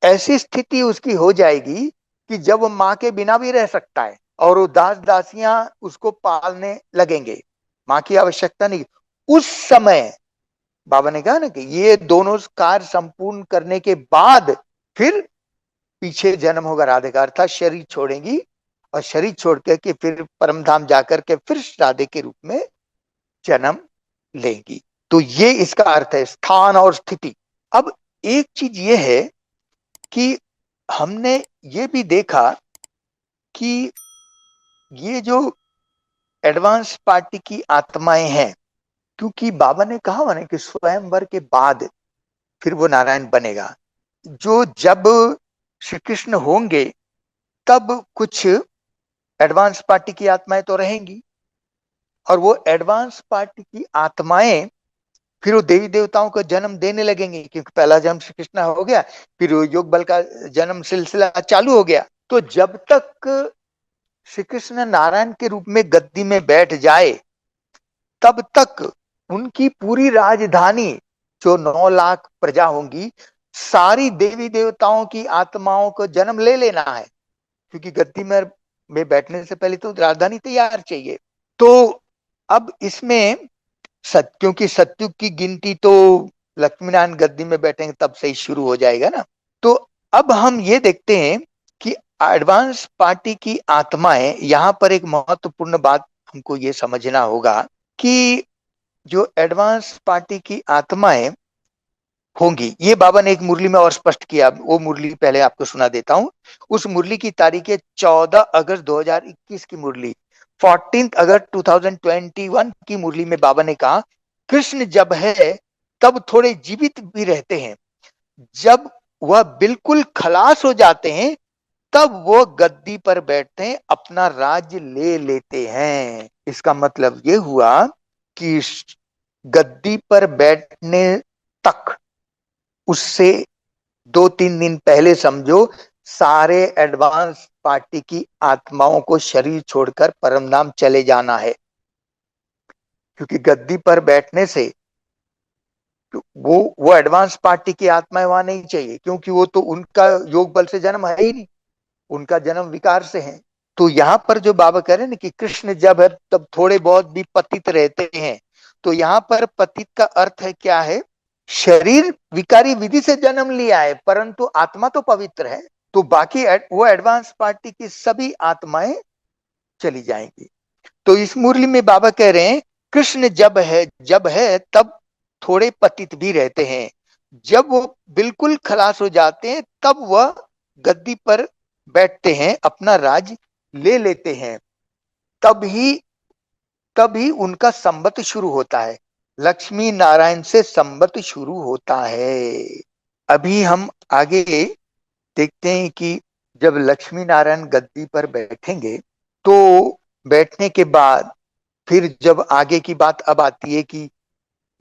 ऐसी स्थिति उसकी हो जाएगी कि जब वो मां के बिना भी रह सकता है, और वो दास दासियां उसको पालने लगेंगे, मां की आवश्यकता नहीं, उस समय बाबा ने कहा ना कि ये दोनों कार्य संपूर्ण करने के बाद फिर पीछे जन्म होगा राधे का, अर्थात शरीर छोड़ेंगी, और शरीर छोड़ के फिर परम धाम जाकर के फिर राधे के रूप में जन्म लेंगी। तो ये इसका अर्थ है, स्थान और स्थिति। अब एक चीज ये है कि हमने ये भी देखा कि ये जो एडवांस पार्टी की आत्माएं हैं, क्योंकि बाबा ने कहा हुआ ना कि स्वयंवर के बाद फिर वो नारायण बनेगा, जो जब श्री कृष्ण होंगे तब कुछ एडवांस पार्टी की आत्माएं तो रहेंगी, और वो एडवांस पार्टी की आत्माएं फिर वो देवी देवताओं को जन्म देने लगेंगे, क्योंकि पहला जन्म श्री कृष्ण हो गया, फिर वो योग बल का जन्म सिलसिला चालू हो गया। तो जब तक श्री कृष्ण नारायण के रूप में गद्दी में बैठ जाए, तब तक उनकी पूरी राजधानी, जो 9 लाख प्रजा होंगी, सारी देवी देवताओं की आत्माओं को जन्म ले लेना है, क्योंकि गद्दी में बैठने से पहले तो राजधानी तैयार चाहिए। तो अब इसमें क्योंकि सतयुग की गिनती तो लक्ष्मीनारायण गद्दी में बैठेंगे तब से ही शुरू हो जाएगा ना। तो अब हम ये देखते हैं कि एडवांस पार्टी की आत्माएं, यहां पर एक महत्वपूर्ण बात हमको ये समझना होगा कि जो एडवांस पार्टी की आत्माएं होंगी, ये बाबा ने एक मुरली में और स्पष्ट किया। वो मुरली पहले आपको सुना देता हूं। उस मुरली की तारीख है 14 अगस्त 2021 की मुरली। 14 अगस्त 2021 की मुरली में बाबा ने कहा, कृष्ण जब है तब थोड़े जीवित भी रहते हैं, जब वह बिल्कुल खलास हो जाते हैं तब वो गद्दी पर बैठते हैं, अपना राज्य ले लेते हैं। इसका मतलब ये हुआ कि गद्दी पर बैठने तक, उससे 2-3 दिन पहले समझो, सारे एडवांस पार्टी की आत्माओं को शरीर छोड़कर परम धाम चले जाना है। क्योंकि गद्दी पर बैठने से वो एडवांस पार्टी की आत्माएं वहां नहीं चाहिए, क्योंकि वो तो उनका योग बल से जन्म है ही नहीं, उनका जन्म विकार से है। तो यहां पर जो बाबा कह रहे हैं ना कि कृष्ण जब है तब थोड़े बहुत भी पतित रहते हैं, तो यहां पर पतित का अर्थ है क्या है? शरीर विकारी विधि से जन्म लिया है, परंतु आत्मा तो पवित्र है। तो बाकी वो एडवांस पार्टी की सभी आत्माएं चली जाएंगी। तो इस मुरली में बाबा कह रहे हैं, कृष्ण जब है तब थोड़े पतित भी रहते हैं, जब वो बिल्कुल खलास हो जाते हैं तब वह गद्दी पर बैठते हैं, अपना राज ले लेते हैं। तभी तभी उनका संबत शुरू होता है, लक्ष्मी नारायण से संबत शुरू होता है। अभी हम आगे देखते हैं कि जब लक्ष्मी नारायण गद्दी पर बैठेंगे, तो बैठने के बाद फिर जब आगे की बात अब आती है कि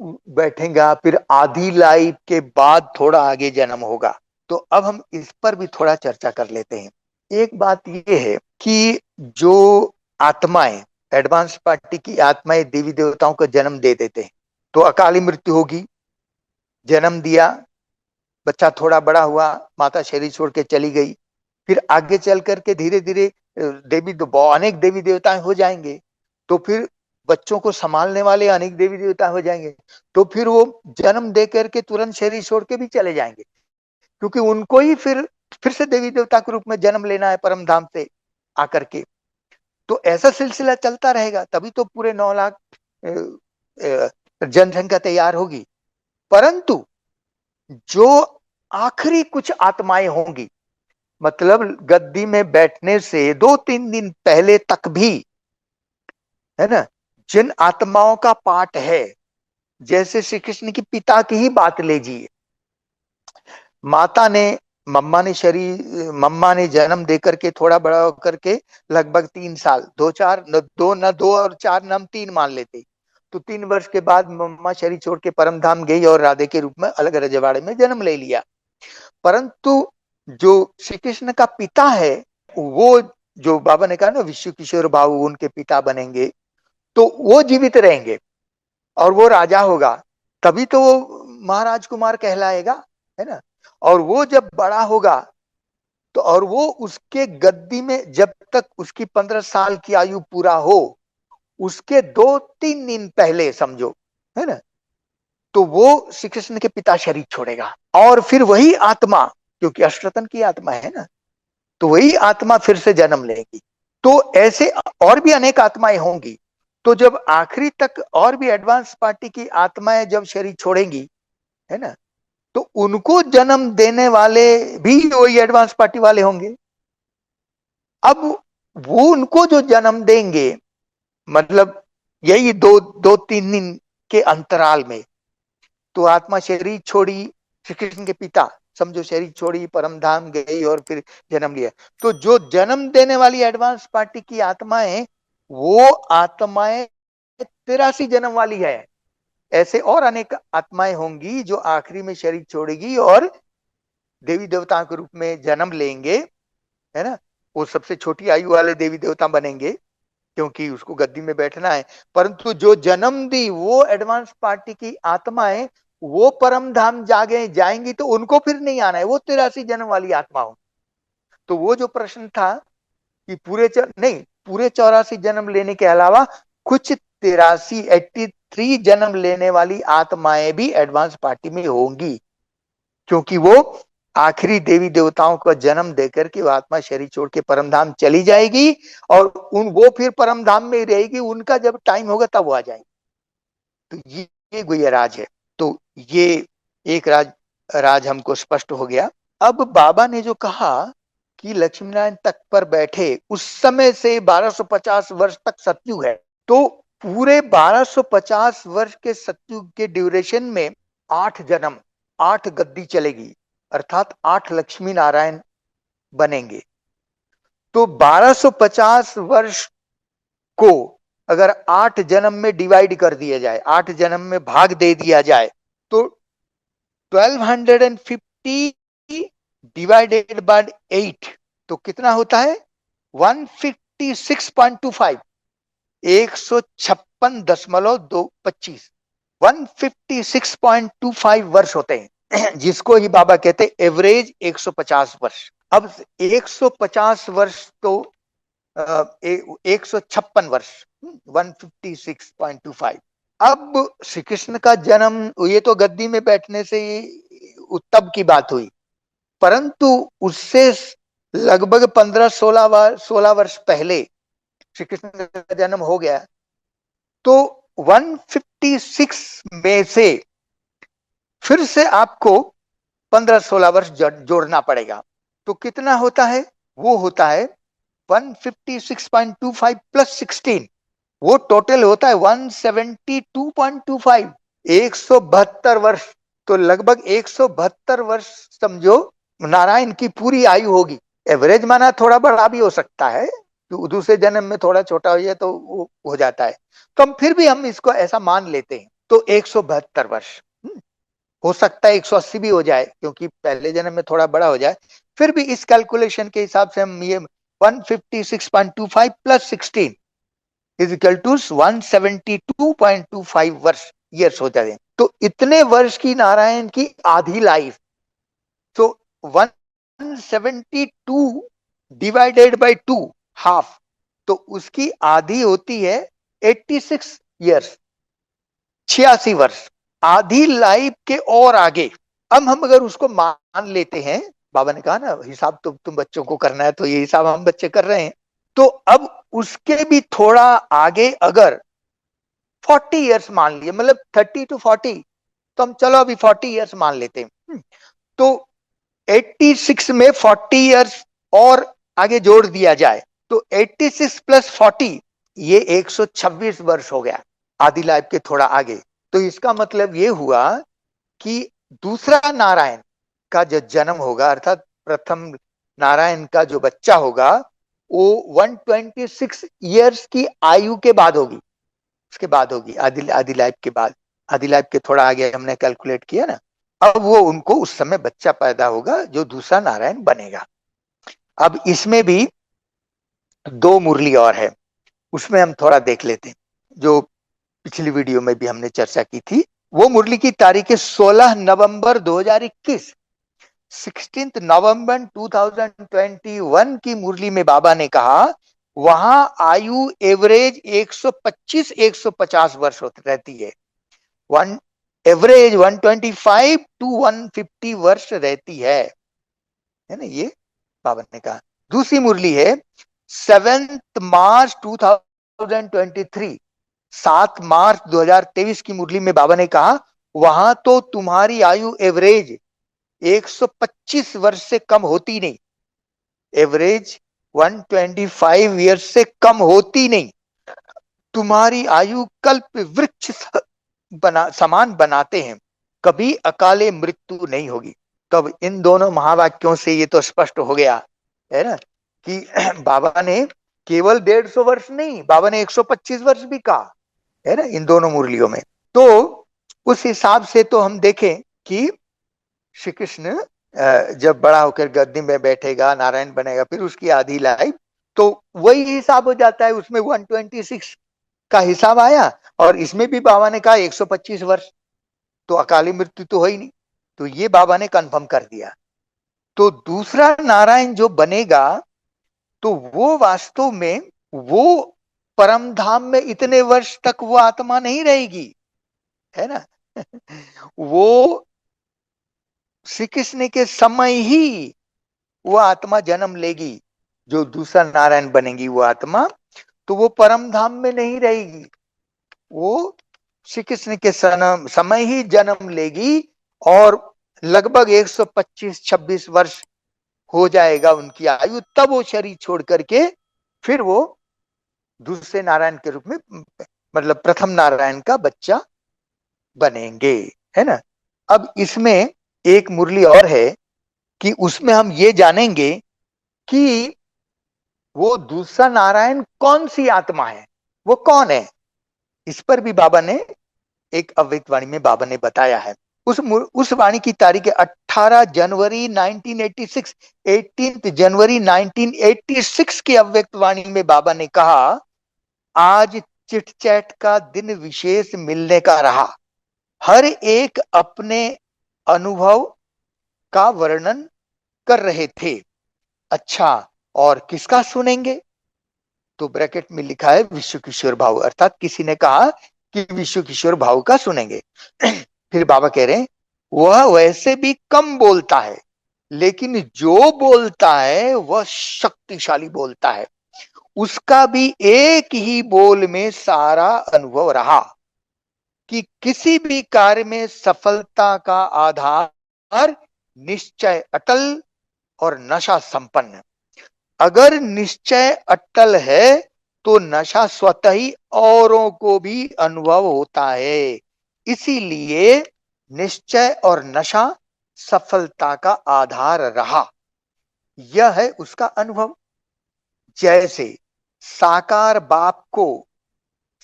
बैठेगा, फिर आधी लाइफ के बाद थोड़ा आगे जन्म होगा। तो अब हम इस पर भी थोड़ा चर्चा कर लेते हैं। एक बात यह है कि जो आत्माएं, एडवांस पार्टी की आत्माएं देवी देवताओं को जन्म दे देते हैं, तो अकाली मृत्यु होगी। जन्म दिया, बच्चा थोड़ा बड़ा हुआ, माता शरीर छोड़ के चली गई, फिर आगे चल करके धीरे धीरे देवी अनेक देवी देवता हो जाएंगे। तो फिर बच्चों को संभालने वाले अनेक देवी देवता हो जाएंगे। तो फिर वो जन्म दे करके तुरंत शरीर छोड़ के भी चले जाएंगे, क्योंकि उनको ही फिर से देवी देवता के रूप में जन्म लेना है परम धाम से आकर के। तो ऐसा सिलसिला चलता रहेगा, तभी तो पूरे 9 लाख जनसंख्या तैयार होगी। परंतु जो आखिरी कुछ आत्माएं होंगी, मतलब गद्दी में बैठने से 2-3 दिन पहले तक भी, है ना, जिन आत्माओं का पाठ है, जैसे श्री कृष्ण की पिता की ही बात लीजिए। माता ने मम्मा ने जन्म देकर के थोड़ा बड़ा होकर के लगभग 3 साल, 2-4 न 2 और 4 न हम 3 मान लेते, तो 3 वर्ष के बाद मम्मा शरीर छोड़ के परम धाम गई और राधे के रूप में अलग रजवाड़े में जन्म ले लिया। परंतु जो श्री कृष्ण का पिता है, वो जो बाबा ने कहा ना विश्व किशोर बाबू उनके पिता बनेंगे, तो वो जीवित रहेंगे और वो राजा होगा, तभी तो वो महाराज कुमार कहलाएगा, है ना। और वो जब बड़ा होगा, तो और वो उसके गद्दी में जब तक उसकी 15 साल की आयु पूरा हो, उसके 2-3 दिन पहले समझो, है ना, तो वो श्री कृष्ण के पिता शरीर छोड़ेगा और फिर वही आत्मा, क्योंकि अष्टरतन की आत्मा है ना, तो वही आत्मा फिर से जन्म लेगी। तो ऐसे और भी अनेक आत्माएं होंगी। तो जब आखिरी तक और भी एडवांस पार्टी की आत्माएं जब शरीर छोड़ेंगी, है ना, तो उनको जन्म देने वाले भी वही एडवांस पार्टी वाले होंगे। अब वो उनको जो जन्म देंगे, मतलब यही 2-3 दिन के अंतराल में, तो आत्मा शरीर छोड़ी, श्री कृष्ण के पिता समझो शरीर छोड़ी, परम धाम गई और फिर जन्म लिया। तो जो जन्म देने वाली एडवांस पार्टी की आत्माएं, वो आत्माएं 83 जन्म वाली है। ऐसे और अनेक आत्माएं होंगी जो आखिरी में शरीर छोड़ेगी और देवी देवताओं के रूप में जन्म लेंगे, है ना। वो सबसे छोटी आयु वाले देवी देवता बनेंगे, क्योंकि उसको गद्दी में बैठना है। परंतु जो जन्म दी वो एडवांस पार्टी की आत्माएं, वो परम धाम जागे जाएंगी, तो उनको फिर नहीं आना है, वो 83 जन्म वाली आत्मा हो। तो वो जो प्रश्न था कि नहीं पूरे 84 जन्म लेने के अलावा कुछ 83 जन्म लेने वाली आत्माएं भी एडवांस पार्टी में होंगी, क्योंकि वो आखिरी देवी देवताओं को जन्म देकर के वो आत्मा शरीर छोड़ के परम धाम चली जाएगी, और वो फिर परम धाम में ही रहेगी, उनका जब टाइम होगा तब वो आ जाएंगे। तो ये गुह्य राज है। तो ये एक राज हमको स्पष्ट हो गया। अब बाबा ने जो कहा कि लक्ष्मी नारायण तख्त पर बैठे, उस समय से 1250 वर्ष तक सतयुग है, तो पूरे 1250 वर्ष के सतयुग के ड्यूरेशन में 8 जन्म, 8 गद्दी चलेगी, अर्थात 8 लक्ष्मी नारायण बनेंगे। तो 1250 वर्ष को अगर 8 जन्म में डिवाइड कर दिया जाए, 8 जन्म में भाग दे दिया जाए, तो 1250 डिवाइडेड बाय 8 तो कितना होता है? 156.25, 156.25, 156.25 वर्ष होते हैं, जिसको ही बाबा कहते हैं एवरेज 150 वर्ष। अब 150 वर्ष तो 156 वर्ष, 156.25। अब श्री कृष्ण का जन्म, ये तो गद्दी में बैठने से तब की बात हुई, परंतु उससे लगभग 15-16 वर्ष पहले श्री कृष्ण का जन्म हो गया। तो 156 में से फिर से आपको 15-16 वर्ष जोड़ना पड़ेगा। तो कितना होता है? वो होता है 156.25 प्लस 16, वो टोटल होता है 172.25, 172 वर्ष। तो लगभग 172 वर्ष समझो नारायण की पूरी आयु होगी। एवरेज माना थोड़ा बड़ा भी हो सकता है, तो दूसरे जन्म में थोड़ा छोटा हो जाए तो वो हो जाता है, तो फिर भी हम इसको ऐसा मान लेते हैं। तो 172 वर्ष, हो सकता है 180 भी हो जाए, क्योंकि पहले जन्म में थोड़ा बड़ा हो जाए। फिर भी इस कैलकुलेशन के हिसाब से हम ये 156.25 प्लस 16 इज इक्वल टू 172.25 वर्ष ईयर्स हो जाते हैं। तो इतने वर्ष की नारायण की आधी लाइफ, तो 172 डिवाइडेड बाय 2 हाफ, तो उसकी आधी होती है 86 ईयर्स, 86 वर्ष, आधी लाइफ के और आगे। अब हम अगर उसको मान लेते हैं, बाबा ने कहा ना हिसाब तो तुम बच्चों को करना है, तो ये हिसाब हम बच्चे कर रहे हैं। तो अब उसके भी थोड़ा आगे अगर 40 ईयर्स मान लिए, मतलब 30 to 40, तो हम चलो अभी 40 ईयर्स मान लेते हैं। तो 86 में 40 ईयर्स और आगे जोड़ दिया जाए, तो 86 प्लस 40 ये 126 वर्ष हो गया, आदि लाइफ के थोड़ा आगे। तो इसका मतलब ये हुआ कि दूसरा नारायण का जो जन्म होगा, अर्थात प्रथम नारायण का जो बच्चा होगा, वो 126 ईयर्स की आयु के बाद होगी, उसके बाद होगी, आदि लाइफ के बाद, आदि लाइफ के थोड़ा आगे हमने कैलकुलेट किया ना। अब वो उनको उस समय बच्चा पैदा होगा जो दूसरा नारायण बनेगा। अब इसमें भी 2 मुरली और है, उसमें हम थोड़ा देख लेते हैं, जो पिछली वीडियो में भी हमने चर्चा की थी। वो मुरली की तारीख है 16 नवंबर 2021, 16 नवंबर 2021 की मुरली में बाबा ने कहा वहां आयु एवरेज 125-150 वर्ष रहती है, वन एवरेज 125 to 150 वर्ष रहती है ना, ये बाबा ने कहा। दूसरी मुरली है 7 मार्च 2023, 7 मार्च 2023 की मुरली में बाबा ने कहा वहां तो तुम्हारी आयु एवरेज 125 वर्ष से कम होती नहीं, एवरेज 125 ईयर्स से कम होती नहीं, तुम्हारी आयु कल्प वृक्ष समान बनाते हैं, कभी अकाले मृत्यु नहीं होगी। तब इन दोनों महावाक्यों से ये तो स्पष्ट हो गया है ना कि बाबा ने केवल 150 वर्ष नहीं, बाबा ने 125 वर्ष भी कहा है ना इन दोनों मुरलियों में। तो उस हिसाब से तो हम देखें कि श्री कृष्ण जब बड़ा होकर गद्दी में बैठेगा, नारायण बनेगा, फिर उसकी आधी लाइफ, तो वही हिसाब हो जाता है, उसमें 126 का हिसाब आया, और इसमें भी बाबा ने कहा 125 वर्ष, तो अकाली मृत्यु तो हो ही नहीं, तो ये बाबा ने कंफर्म कर दिया। तो दूसरा नारायण जो बनेगा, तो वो वास्तव में वो परम धाम में इतने वर्ष तक वो आत्मा नहीं रहेगी, है ना। वो श्री कृष्ण के समय ही वो आत्मा जन्म लेगी, जो दूसरा नारायण बनेगी वो आत्मा, तो वो परम धाम में नहीं रहेगी, वो श्री कृष्ण के समय ही जन्म लेगी, और लगभग 125-26 वर्ष हो जाएगा उनकी आयु, तब वो शरीर छोड़ करके फिर वो दूसरे नारायण के रूप में, मतलब प्रथम नारायण का बच्चा बनेंगे, है ना। अब इसमें एक मुरली और है कि उसमें हम ये जानेंगे कि वो दूसरा नारायण कौन सी आत्मा है, वो कौन है। इस पर भी बाबा ने एक अव्यक्त वाणी में बाबा ने बताया है। उस वाणी की तारीख है 18 जनवरी 1986, 18 जनवरी 1986 की अव्यक्त वाणी में बाबा ने कहा, आज चिट चैट का दिन विशेष मिलने का रहा, हर एक अपने अनुभव का वर्णन कर रहे थे। अच्छा, और किसका सुनेंगे? तो ब्रैकेट में लिखा है विश्व किशोर भाव, अर्थात किसी ने कहा कि विश्व किशोर भाव का सुनेंगे। फिर बाबा कह रहे हैं, वह वैसे भी कम बोलता है, लेकिन जो बोलता है वह शक्तिशाली बोलता है। उसका भी एक ही बोल में सारा अनुभव रहा कि किसी भी कार्य में सफलता का आधार निश्चय अटल और नशा संपन्न। अगर निश्चय अटल है तो नशा स्वतः ही औरों को भी अनुभव होता है, इसीलिए निश्चय और नशा सफलता का आधार रहा। यह है उसका अनुभव। जैसे साकार बाप को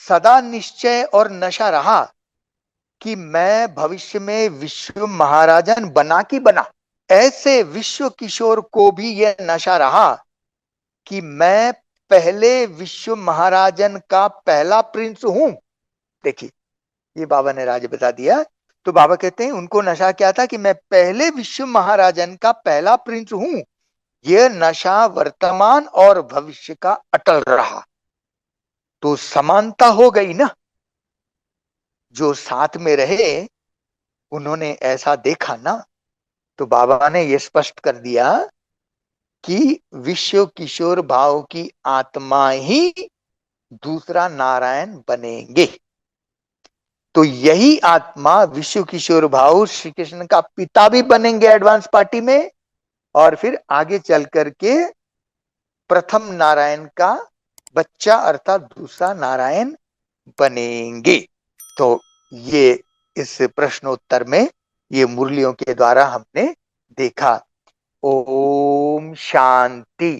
सदा निश्चय और नशा रहा कि मैं भविष्य में विश्व महाराजन बना कि बना, ऐसे विश्व किशोर को भी यह नशा रहा कि मैं पहले विश्व महाराजन का पहला प्रिंस हूं। देखिए, ये बाबा ने राज बता दिया। तो बाबा कहते हैं उनको नशा क्या था कि मैं पहले विश्व महाराजन का पहला प्रिंस हूं। यह नशा वर्तमान और भविष्य का अटल रहा। तो समानता हो गई ना, जो साथ में रहे उन्होंने ऐसा देखा ना, तो बाबा ने यह स्पष्ट कर दिया कि विश्व किशोर भाव की आत्मा ही दूसरा नारायण बनेंगे। तो यही आत्मा विश्व किशोर भाव श्री कृष्ण का पिता भी बनेंगे एडवांस पार्टी में, और फिर आगे चल करके प्रथम नारायण का बच्चा अर्थात दूसरा नारायण बनेंगे। तो ये इस प्रश्नोत्तर में ये मुरलियों के द्वारा हमने देखा। ओम शांति।